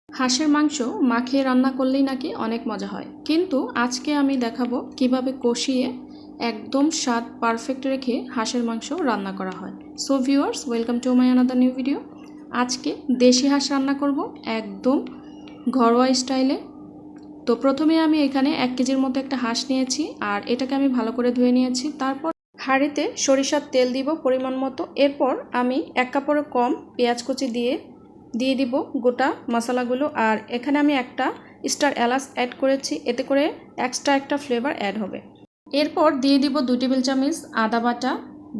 হাঁসের মাংস মাখিয়ে রান্না করলেই নাকি অনেক মজা হয়, কিন্তু আজকে আমি দেখাবো কিভাবে কষিয়ে একদম স্বাদ পারফেক্ট রেখে হাঁসের মাংস রান্না করা হয়। So viewers, welcome to my another new video. আজকে দেশি হাঁস রান্না করব একদম ঘরোয়া স্টাইলে। তো প্রথমে আমি এখানে 1 কেজির মতো একটা হাঁস নিয়েছি, আর এটাকে আমি ভালো করে ধুয়ে নিয়েছি। তারপর হাঁড়িতে সরিষার তেল দিব পরিমাণ মতো। এরপর আমি 1 কাপেরও কম পেঁয়াজ কুচি দিয়ে দিব গোটা মশলাগুলো, আর এখানে আমি একটা স্টার এলাচ অ্যাড করেছি, এতে করে এক্সট্রা একটা ফ্লেভার অ্যাড হবে। এরপর দিয়ে দিব 2 টেবিল চামচ আদা বাটা,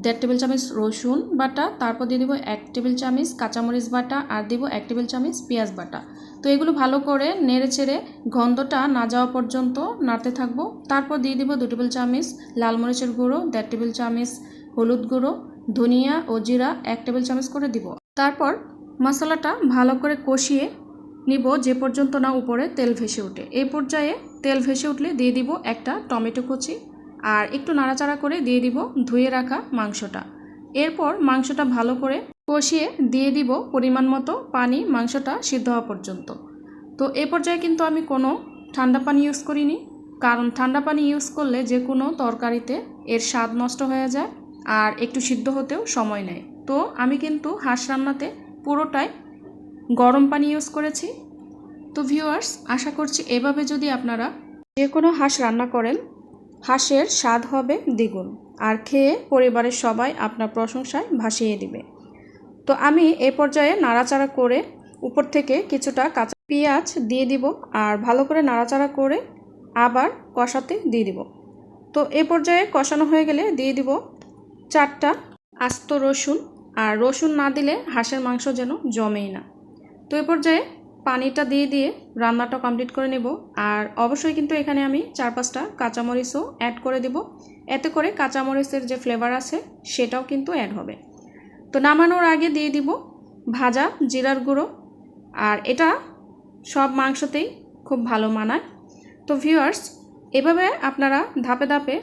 1.5 টেবিল চামচ রসুন বাটা, তারপর দিয়ে দিব 1 টেবিল চামচ কাঁচামরিচ বাটা, আর দিব 1 টেবিল চামচ পেঁয়াজ বাটা। তো এগুলো ভালো করে নেড়ে চেড়ে গন্ধটা না যাওয়া পর্যন্ত নাড়তে থাকবো। তারপর দিয়ে দিব 2 টেবিল চামচ লাল মরিচের গুঁড়ো, 1.5 টেবিল চামচ হলুদ গুঁড়ো, ধনিয়া ও জিরা 1 টেবিল চামচ করে দিব। তারপর মশলাটা ভালো করে কষিয়ে নিব যে পর্যন্ত না উপরে তেল ভেসে ওঠে। এই পর্যায়ে তেল ভেসে উঠলে দিয়ে দিব একটা টমেটো কুচি, আর একটু নাড়াচাড়া করে দিয়ে দিব ধুয়ে রাখা মাংসটা। এরপর মাংসটা ভালো করে কষিয়ে দিয়ে দিব পরিমাণ মতো পানি, মাংসটা সিদ্ধ হওয়া পর্যন্ত। তো এই পর্যায়ে কিন্তু আমি কোনো ঠান্ডা পানি ইউজ করিনি, কারণ ঠান্ডা পানি ইউজ করলে যে কোনো তরকারিতে এর স্বাদ নষ্ট হয়ে যায় আর একটু সিদ্ধ হতেও সময় নেয়। তো আমি কিন্তু হাঁস রান্নাতে পুরোটাই গরম পানি ইউজ করেছি। তো ভিউয়ার্স, আশা করছি এভাবে যদি আপনারা যে কোনো হাঁস রান্না করেন, হাঁসের স্বাদ হবে দ্বিগুণ, আর খেয়ে পরিবারের সবাই আপনার প্রশংসায় ভাসিয়ে দিবে। তো আমি এই পর্যায়ে নাড়াচাড়া করে উপর থেকে কিছুটা কাঁচা পেঁয়াজ দিয়ে দিব, আর ভালো করে নাড়াচাড়া করে আবার কষাতে দিয়ে দিব। তো এই পর্যায়ে কষানো হয়ে গেলে দিয়ে দিব 4টা আস্ত রসুন, আর রসুন না দিলে হাঁসের মাংস যেন জমেই না। তো এই পর্যায়ে পানিটা দিয়ে রান্নাটা কমপ্লিট করে নেব। আর অবশ্যই কিন্তু এখানে আমি 4-5টা কাঁচামরিচও অ্যাড করে দেব, এতে করে কাঁচামরিচের যে ফ্লেভার আছে সেটাও কিন্তু অ্যাড হবে। তো নামানোর আগে দিয়ে দিব ভাজা জিরার গুঁড়ো, আর এটা সব মাংসতেই খুব ভালো মানায়। তো ভিউয়ার্স, এভাবে আপনারা ধাপে ধাপে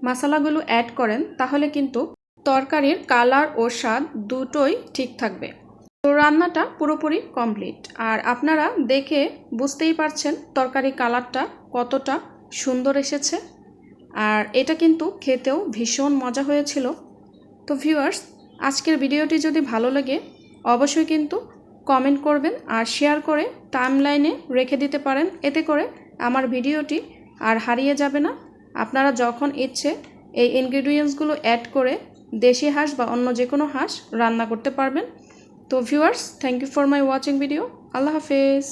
মশলাগুলো অ্যাড করেন, তাহলে কিন্তু তরকারির কালার ও স্বাদ দুটোই ঠিক থাকবে। তো রান্নাটা পুরোপুরি কমপ্লিট, আর আপনারা দেখে বুঝতেই পারছেন তরকারির কালারটা কতটা সুন্দর এসেছে, আর এটা কিন্তু খেতেও ভীষণ মজা হয়েছিল। তো ভিউয়ার্স, আজকের ভিডিওটি যদি ভালো লাগে অবশ্যই কিন্তু কমেন্ট করবেন, আর শেয়ার করে টাইমলাইনে রেখে দিতে পারেন, এতে করে আমার ভিডিওটি আর হারিয়ে যাবে না। আপনারা যখন ইচ্ছে এই ইনগ্রিডিয়েন্টসগুলো অ্যাড করে দেশি হাঁস বা অন্য যে কোনো হাঁস রান্না করতে পারবেন। তো viewers, thank you for my watching video. আল্লাহ হাফেজ।